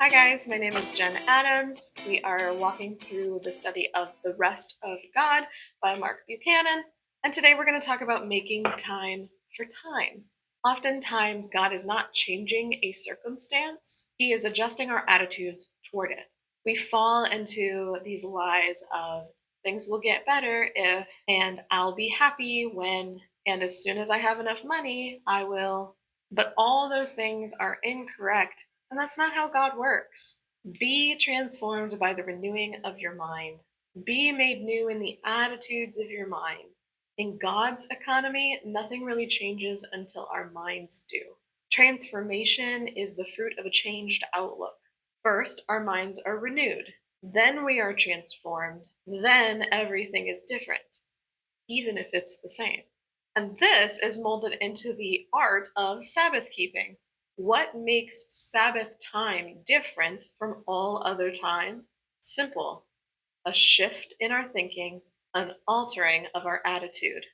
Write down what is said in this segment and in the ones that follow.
Hi guys, my name is Jen Adams. We are walking through the study of The Rest of God by Mark Buchanan, and today we're going to talk about making time for time. Oftentimes, God is not changing a circumstance, He is adjusting our attitudes toward it. We fall into these lies of things will get better if, and I'll be happy when, and as soon as I have enough money, I will. But all those things are incorrect, and that's not how God works. Be transformed by the renewing of your mind. Be made new in the attitudes of your mind. In God's economy, nothing really changes until our minds do. Transformation is the fruit of a changed outlook. First, our minds are renewed. Then we are transformed. Then everything is different, even if it's the same. And this is molded into the art of Sabbath keeping. What makes Sabbath time different from all other time? Simple. A shift in our thinking, an altering of our attitude.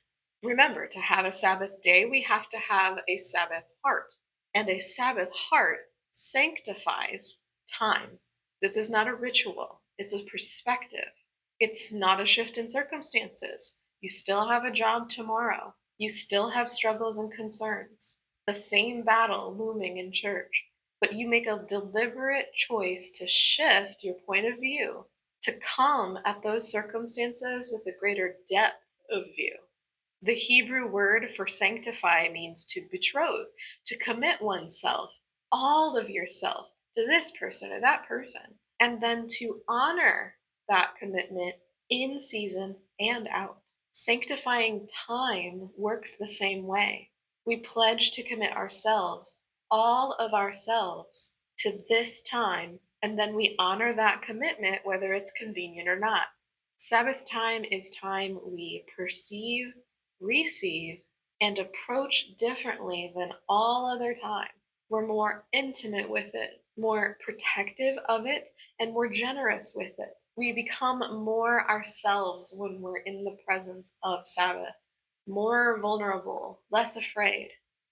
Remember, to have a Sabbath day, we have to have a Sabbath heart. And a Sabbath heart sanctifies time. This is not a ritual, it's a perspective. It's not a shift in circumstances. You still have a job tomorrow. You still have struggles and concerns. The same battle looming in church. But you make a deliberate choice to shift your point of view, to come at those circumstances with a greater depth of view. The Hebrew word for sanctify means to betroth, to commit oneself, all of yourself, to this person or that person, and then to honor that commitment in season and out. Sanctifying time works the same way. We pledge to commit ourselves, all of ourselves, to this time, and then we honor that commitment whether it's convenient or not. Sabbath time is time we perceive, receive, and approach differently than all other time. We're more intimate with it, more protective of it, and more generous with it. We become more ourselves when we're in the presence of Sabbath, more vulnerable, less afraid,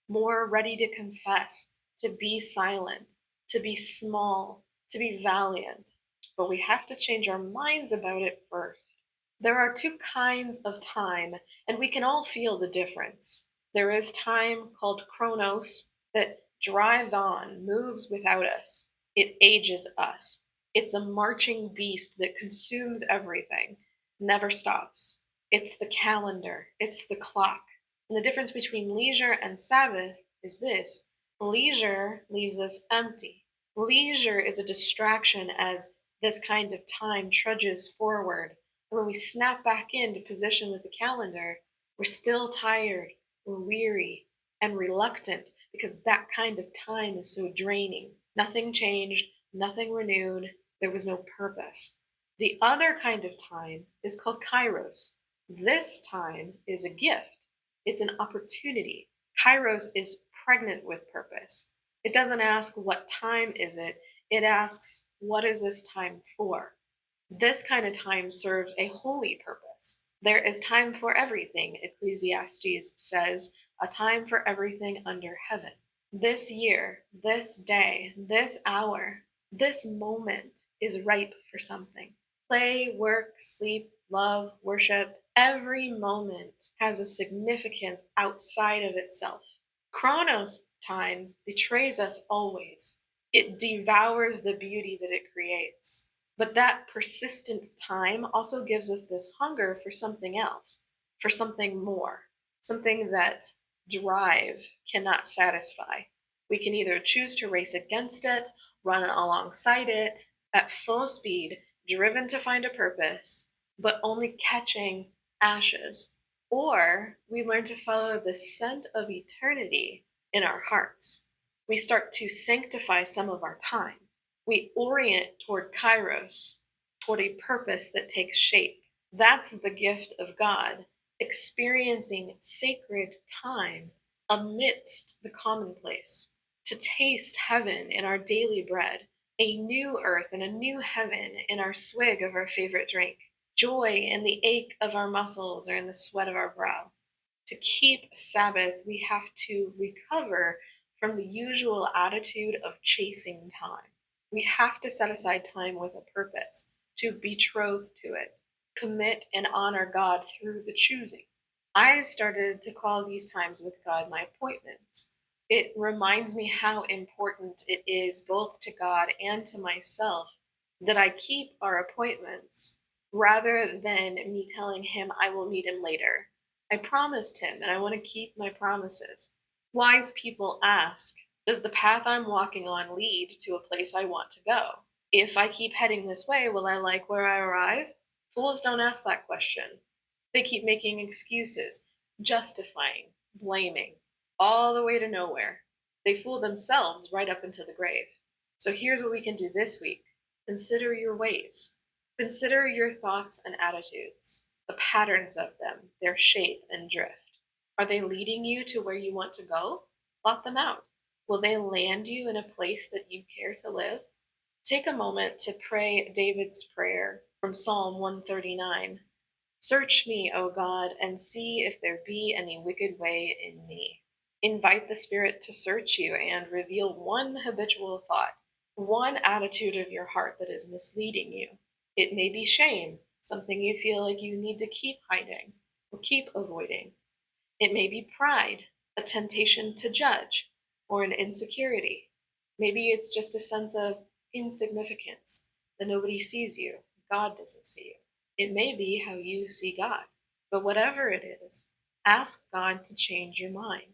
more ready to confess, to be silent, to be small, to be valiant. But we have to change our minds about it first. There are two kinds of time, and we can all feel the difference. There is time called chronos that drives on, moves without us. It ages us. It's a marching beast that consumes everything, never stops. It's the calendar, it's the clock. And the difference between leisure and Sabbath is this: leisure leaves us empty. Leisure is a distraction as this kind of time trudges forward. And when we snap back into position with the calendar, we're still tired, we're weary, and reluctant because that kind of time is so draining. Nothing changed, nothing renewed, there was no purpose. The other kind of time is called kairos. This time is a gift, it's an opportunity. Kairos is pregnant with purpose. It doesn't ask what time is it, it asks what is this time for? This kind of time serves a holy purpose. There is time for everything, Ecclesiastes says, a time for everything under heaven. This year, this day, this hour, this moment is ripe for something. Play, work, sleep, love, worship, every moment has a significance outside of itself. Chronos time betrays us always. It devours the beauty that it creates. But that persistent time also gives us this hunger for something else, for something more, something that drive cannot satisfy. We can either choose to race against it, run alongside it, at full speed, driven to find a purpose, but only catching ashes. Or we learn to follow the scent of eternity in our hearts. We start to sanctify some of our time. We orient toward kairos, toward a purpose that takes shape. That's the gift of God, experiencing sacred time amidst the commonplace, to taste heaven in our daily bread, a new earth and a new heaven in our swig of our favorite drink, joy in the ache of our muscles or in the sweat of our brow. To keep Sabbath, we have to recover from the usual attitude of chasing time. We have to set aside time with a purpose, to betroth to it, commit and honor God through the choosing. I've started to call these times with God my appointments. It reminds me how important it is both to God and to myself that I keep our appointments rather than me telling him I will meet him later. I promised him and I want to keep my promises. Wise people ask, does the path I'm walking on lead to a place I want to go? If I keep heading this way, will I like where I arrive? Fools don't ask that question. They keep making excuses, justifying, blaming, all the way to nowhere. They fool themselves right up into the grave. So here's what we can do this week: consider your ways, consider your thoughts and attitudes, the patterns of them, their shape and drift. Are they leading you to where you want to go? Plot them out. Will they land you in a place that you care to live? Take a moment to pray David's prayer from Psalm 139. Search me, O God, and see if there be any wicked way in me. Invite the Spirit to search you and reveal one habitual thought, one attitude of your heart that is misleading you. It may be shame, something you feel like you need to keep hiding or keep avoiding. It may be pride, a temptation to judge, or an insecurity. Maybe it's just a sense of insignificance, that nobody sees you, God doesn't see you. It may be how you see God. But whatever it is, ask God to change your mind.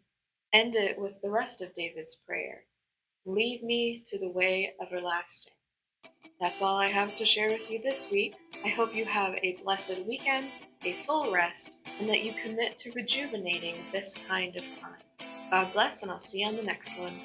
End it with the rest of David's prayer: lead me to the way everlasting. That's all I have to share with you this week. I hope you have a blessed weekend, a full rest, and that you commit to rejuvenating this kind of time. God bless, and I'll see you on the next one.